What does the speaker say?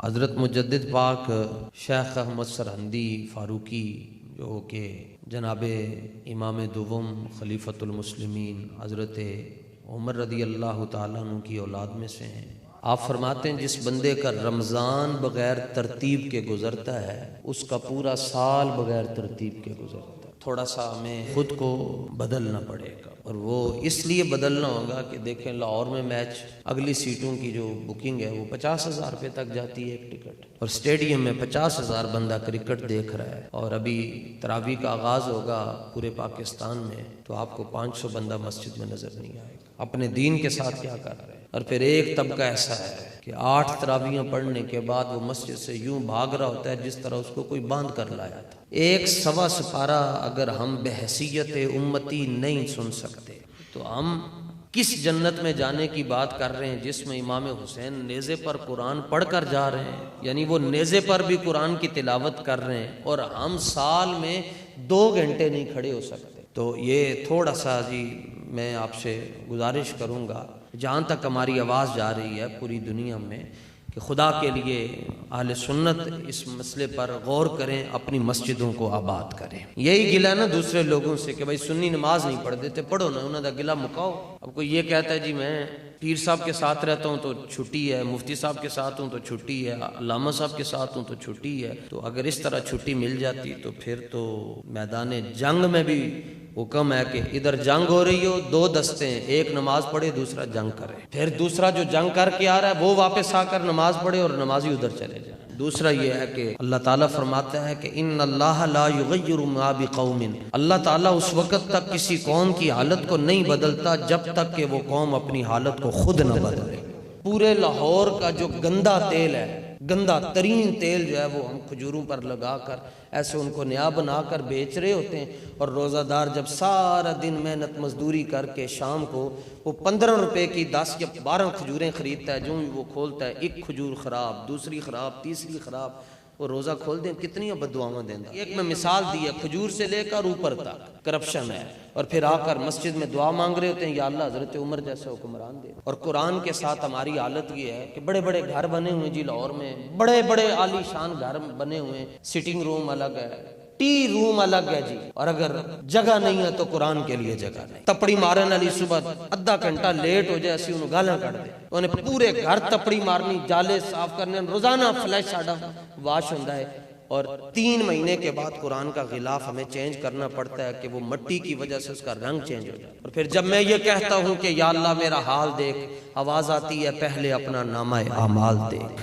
حضرت مجدد پاک شیخ احمد سرہندی فاروقی جو کہ جناب امام دوم خلیفۃ المسلمین حضرت عمر رضی اللہ تعالیٰ عنہ کی اولاد میں سے ہیں، آپ فرماتے ہیں جس بندے کا رمضان بغیر ترتیب کے گزرتا ہے اس کا پورا سال بغیر ترتیب کے گزرتا ہے۔ تھوڑا سا ہمیں خود کو بدلنا پڑے گا، اور وہ اس لیے بدلنا ہوگا کہ دیکھیں لاہور میں میچ اگلی سیٹوں کی جو بکنگ ہے وہ 50,000 روپے تک جاتی ہے ایک ٹکٹ، اور اسٹیڈیم میں 50,000 بندہ کرکٹ دیکھ رہا ہے، اور ابھی تراویح کا آغاز ہوگا پورے پاکستان میں تو آپ کو 500 بندہ مسجد میں نظر نہیں آئے گا۔ اپنے دین کے ساتھ کیا کر رہے ہیں؟ اور پھر ایک طبقہ ایسا ہے کہ 8 تراویحیں پڑھنے کے بعد وہ مسجد سے یوں بھاگ رہا ہوتا ہے جس طرح اس کو کوئی باندھ کر لایا تھا۔ ایک سوا سپارہ اگر ہم بحیثیت امتی نہیں سن سکتے تو ہم کس جنت میں جانے کی بات کر رہے ہیں جس میں امام حسین نیزے پر قرآن پڑھ کر جا رہے ہیں، یعنی وہ نیزے پر بھی قرآن کی تلاوت کر رہے ہیں، اور ہم سال میں 2 گھنٹے نہیں کھڑے ہو سکتے۔ تو یہ تھوڑا سا جی میں آپ سے گزارش کروں گا جہاں تک ہماری آواز جا رہی ہے پوری دنیا میں کہ خدا کے لیے اہل سنت اس مسئلے پر غور کریں، اپنی مسجدوں کو آباد کریں۔ یہی گلہ نا دوسرے لوگوں سے کہ بھائی سنی نماز نہیں پڑھ دیتے، پڑھو نا، انہوں دا گلہ مکاؤ۔ اب کوئی یہ کہتا ہے جی میں پیر صاحب کے ساتھ رہتا ہوں تو چھٹی ہے، مفتی صاحب کے ساتھ ہوں تو چھٹی ہے، علامہ صاحب کے ساتھ ہوں تو چھٹی ہے، تو اگر اس طرح چھٹی مل جاتی تو پھر تو میدان جنگ میں بھی حکم ہے کہ ادھر جنگ ہو رہی ہو 2 دستے ہیں، ایک نماز پڑھے دوسرا جنگ کرے، پھر دوسرا جو جنگ کر کے آ رہا ہے وہ واپس آ کر نماز پڑھے اور نمازی ادھر چلے جائیں۔ دوسرا یہ ہے کہ اللہ تعالیٰ فرماتا ہے کہ ان اللہ لا یغیر ما بقوم، اللہ تعالیٰ اس وقت تک کسی قوم کی حالت کو نہیں بدلتا جب تک کہ وہ قوم اپنی حالت کو خود نہ بدلے۔ پورے لاہور کا جو گندا تیل ہے، گندا ترین تیل جو ہے وہ ہم کھجوروں پر لگا کر ایسے ان کو نیا بنا کر بیچ رہے ہوتے ہیں، اور روزہ دار جب سارا دن محنت مزدوری کر کے شام کو وہ 15 روپے کی 10 یا 12 کھجوریں خریدتا ہے، جو وہ کھولتا ہے ایک کھجور خراب، دوسری خراب، تیسری خراب، وہ روزہ کھول دیں کتنی بددعاواں دیں۔ ایک میں مثال دی ہے، کھجور سے لے کر اوپر تک کرپشن ہے، اور پھر آ کر مسجد میں دعا مانگ رہے ہوتے ہیں یا اللہ حضرت عمر جیسے حکمران دے۔ اور قرآن کے ساتھ ہماری حالت یہ ہے کہ بڑے بڑے گھر بنے ہوئے جی لاہور میں، بڑے بڑے عالی شان گھر بنے ہوئے، سٹنگ روم الگ ہے، ٹی روم الگ ہے جی، اور اگر جگہ نہیں ہے تو قرآن کے لیے جگہ نہیں۔ تپڑی مارن والی صبح آدھا گھنٹہ لیٹ ہو جائے اسی انہوں گالاں کٹ دے، انہیں پورے گھر تپڑی مارنی، جالے صاف کرنے، روزانہ فلیش ساڈا واش ہوتا ہے، اور 3 مہینے کے بعد قرآن کا غلاف ہمیں چینج کرنا پڑتا ہے کہ وہ مٹی کی وجہ سے اس کا رنگ چینج ہو جائے۔ اور پھر جب میں یہ کہتا ہوں کہ یا اللہ میرا حال دیکھ، آواز آتی ہے پہلے اپنا نامہ اعمال دیکھ۔